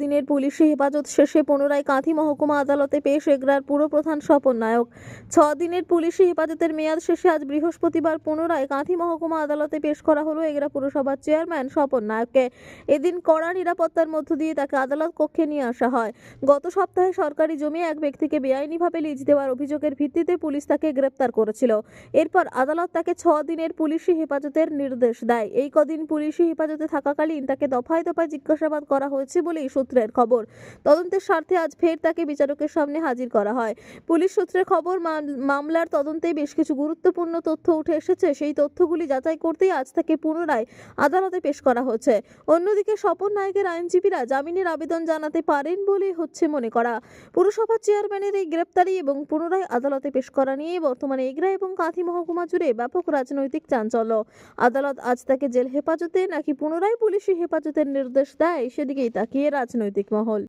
দিনের পুলিশি হেফাজত শেষে পুনরায় কাঁথি মহকুমা আদালতে পেশ এগরার পুরপ্রধান স্বপন নায়ক। দিনের পুলিশি হেফাজতের মেয়াদ শেষে আজ বৃহস্পতিবার পুনরায় কাঁথি মহকুমা আদালতে পেশ করা হলো এগরা পুরসভার চেয়ারম্যান স্বপন নায়ককে। এদিন কড়া নিরাপত্তার মধ্য দিয়ে তাকে আদালত কক্ষে নিয়ে আসা হয়। গত সপ্তাহে সরকারি জমি এক ব্যক্তিকে বেআইনিভাবে লিজ দেওয়ার অভিযোগের ভিত্তিতে পুলিশ তাকে গ্রেপ্তার করেছিল। এরপর আদালত তাকে 6 দিনের পুলিশি হেফাজতের নির্দেশ দেয়। এই কদিন পুলিশি হেফাজতে থাকাকালীন তাকে দফায় দফায় জিজ্ঞাসাবাদ করা হয়েছে বলে সূত্রের খবর। তদন্তের স্বার্থে আজ ফের তাকে বিচারকের সামনে হাজির করা হয়। পুলিশ সূত্রে খবর, মামলার তদন্তে বেশ কিছু গুরুত্বপূর্ণ তথ্য উঠে এসেছে। সেই তথ্যগুলি যাচাই করতেই আজ তাকে পুনরায় আদালতে পেশ করা হচ্ছে। অন্যদিকে স্বপন নায়কের আইনজীবীরা জামিনের আবেদন জানাতে পারেন বলে হচ্ছে মনে করা। পুরসভার চেয়ারম্যানের এই গ্রেপ্তারি এবং পুনরায় আদালতে পেশ করা নিয়ে বর্তমানে এগরা এবং কাঁথি মহকুমা জুড়ে ব্যাপক রাজনৈতিক চাঞ্চল্য। আদালত আজ তাকে জেল হেফাজতে নাকি পুনরায় পুলিশি হেফাজতের নির্দেশ দেয় সেদিকেই তাকিয়ে রাজনৈতিক মহল।